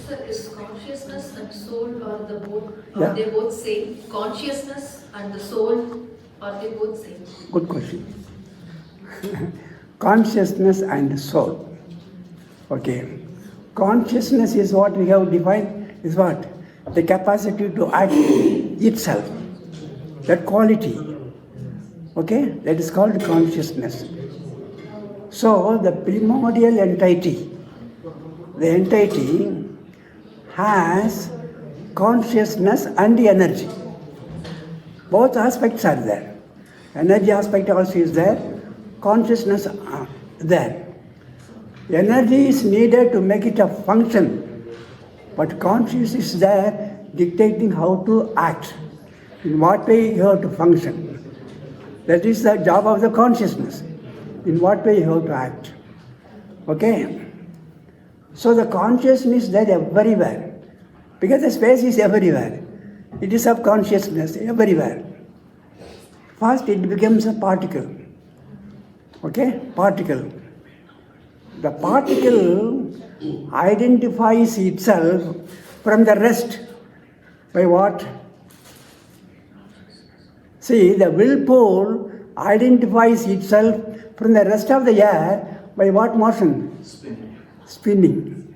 Sir, is consciousness and soul are the both Yeah. are they both same? Consciousness and the soul are they both same? Good question. Consciousness and soul. Okay. Consciousness is what we have defined is what? The capacity to act itself. That quality. Okay? That is called consciousness. So the primordial entity, the entity has consciousness and energy. Both aspects are there. Energy aspect also is there, consciousness there. Energy is needed to make it a function, but consciousness is there dictating how to act, in what way you have to function. That is the job of the consciousness, in what way you have to act. Okay? So the consciousness is there everywhere, because the space is everywhere. It is of consciousness everywhere. First it becomes a particle. Okay? Particle. The particle identifies itself from the rest by what? See, the will pole identifies itself from the rest of the air by what motion? Spinning.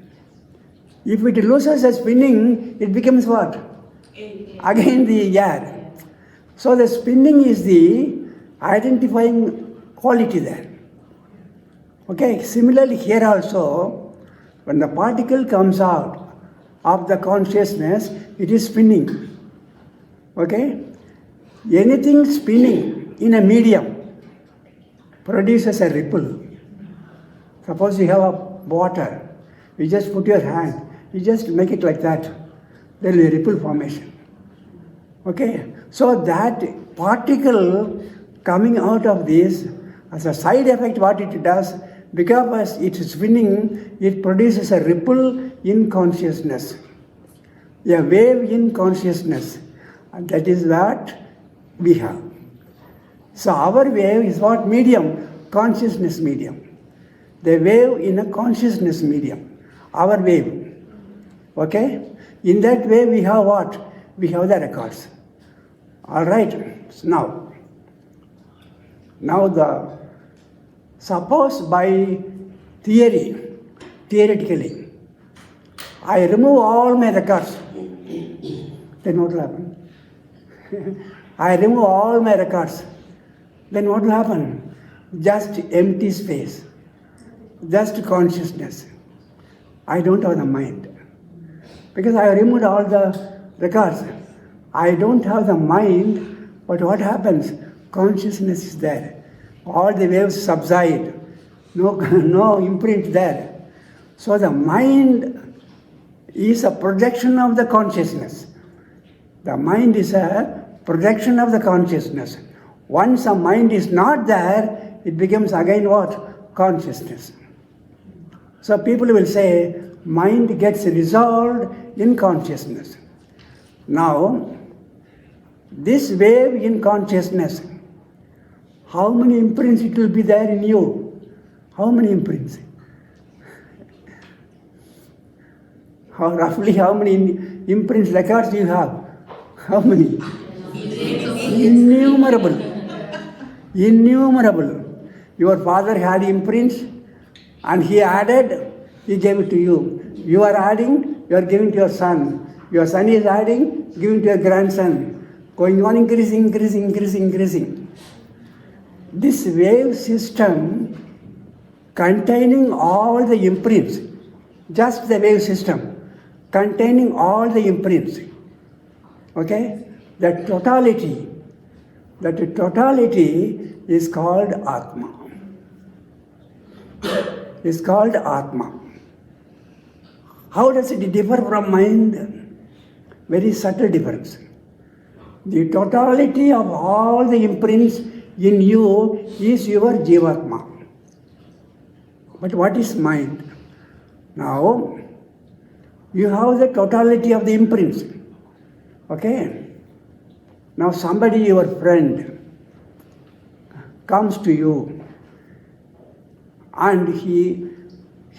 If it loses a spinning, it becomes what? Again the air. So the spinning is the identifying quality there. Okay, similarly here also, when the particle comes out of the consciousness, it is spinning. Okay? Anything spinning in a medium produces a ripple. Suppose you have a water, you just put your hand, you just make it like that, there will be a ripple formation. Okay? So that particle coming out of this, as a side effect what it does, because it is spinning, it produces a ripple in consciousness, a wave in consciousness, and that is what we have. So our wave is what medium? Consciousness medium. The wave in a consciousness medium, our wave. Okay? In that wave we have what? We have the records. All right. So now suppose by theoretically, I remove all my records, then what will happen? I remove all my records, then what will happen? Just empty space, just consciousness. I don't have the mind. Because I removed all the records. I don't have the mind, but what happens? Consciousness is there. All the waves subside. No imprint there. So the mind is a projection of the consciousness. The mind is a projection of the consciousness. Once a mind is not there, it becomes again what? Consciousness. So people will say, mind gets resolved in consciousness. Now, this wave in consciousness, how many imprints it will be there in you? How many imprints? Roughly how many imprints, records you have? How many? Innumerable. Innumerable. Your father had imprints and he added, he gave it to you. You are adding, you are giving to your son. Your son is adding, giving to your grandson. Going on increasing. This wave system containing all the imprints, just the wave system, containing all the imprints. Okay? That totality is called Atma. It's called Atma. How does it differ from mind? Very subtle difference. The totality of all the imprints in you is your Jivatma. But what is mind? Now, you have the totality of the imprints. Okay? Now somebody, your friend, comes to you and he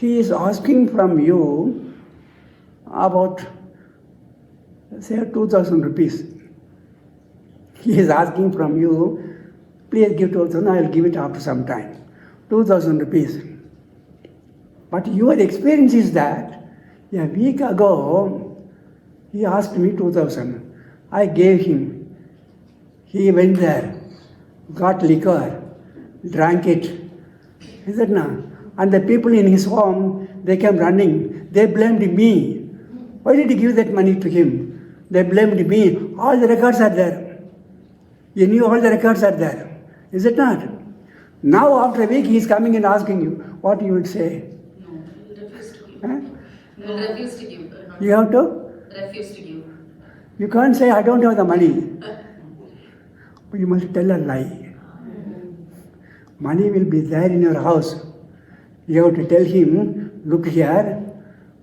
is asking from you about, say, 2,000 rupees. He is asking from you, please give 2,000, I will give it after some time. 2,000 rupees. But your experience is that a week ago, he asked me 2,000. I gave him. He went there, got liquor, drank it. Is it not? And the people in his home, they came running. They blamed me. Why did you give that money to him? They blamed me. All the records are there. You knew all the records are there. Is it not? Now after a week he is coming and asking you, what you will say? No, you refuse to give. Huh? You refuse to give. You have to? Refuse to give. You can't say, I don't have the money. But you must tell a lie. Money will be there in your house. You have to tell him, look here,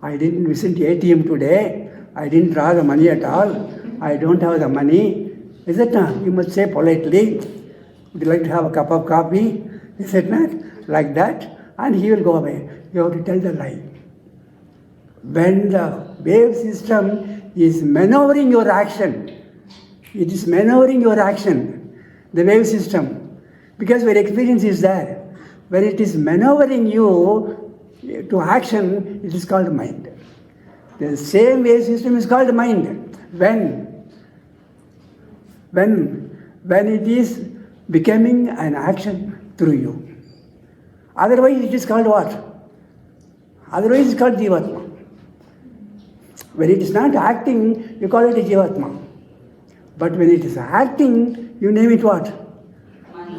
I didn't visit ATM today. I didn't draw the money at all. I don't have the money. Is it not? You must say politely, would you like to have a cup of coffee? Is it not? Like that. And he will go away. You have to tell the lie. When the wave system is maneuvering your action, it is maneuvering your action, the wave system. Because your experience is there. When it is maneuvering you to action, it is called mind. The same wave system is called mind. When it is becoming an action through you. Otherwise it is called what? Otherwise it is called Jivatma. When it is not acting, you call it a Jivatma. But when it is acting, you name it what?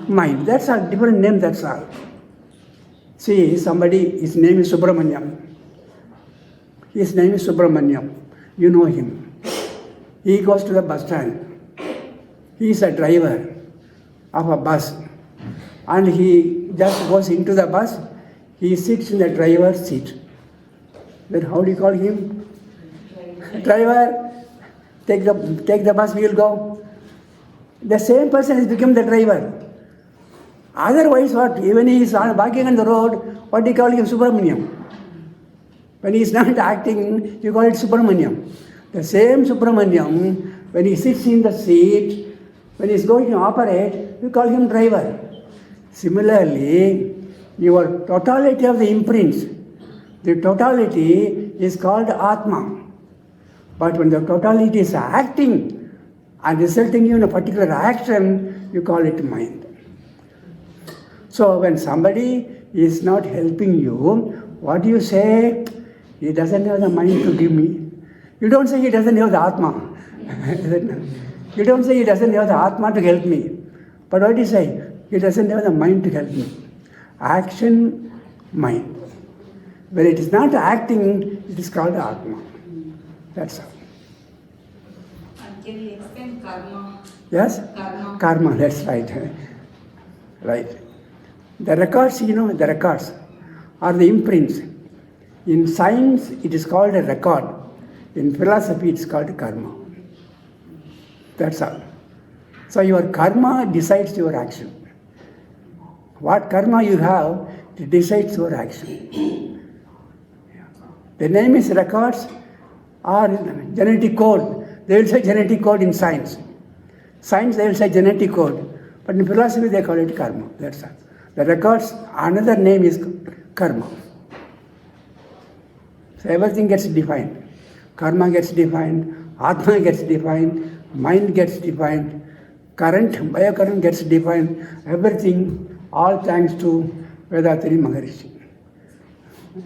Mind. That's a different name, that's all. See, somebody, his name is Subramanyam. His name is Subramanyam. You know him. He goes to the bus stand. He is a driver of a bus. And he just goes into the bus. He sits in the driver's seat. Then how do you call him? Driver, take the bus, we will go. The same person has become the driver. Otherwise, what? Even he is walking on the road, what do you call him? Subramanyam. When he is not acting, you call it Subramanyam. The same Subramanyam, when he sits in the seat, when he is going to operate, you call him driver. Similarly, your totality of the imprints, the totality is called Atma. But when the totality is acting and resulting in a particular action, you call it mind. So when somebody is not helping you, what do you say? He doesn't have the mind to give me. You don't say he doesn't have the Atma. You don't say he doesn't have the Atma to help me. But what do you say? He doesn't have the mind to help me. Action, mind. When it is not acting, it is called Atma. That's all. Can you explain karma? Yes? Karma, that's right. Right. The records, the records are the imprints. In science, it is called a record. In philosophy, it is called karma. That's all. So your karma decides your action. What karma you have, it decides your action. The name is records or genetic code. They will say genetic code in science. Science, they will say genetic code. But in philosophy, they call it karma. That's all. The records, another name is karma. So everything gets defined. Karma gets defined, Atma gets defined, mind gets defined, biocurrent gets defined, everything, all thanks to Vedatari Maharishi.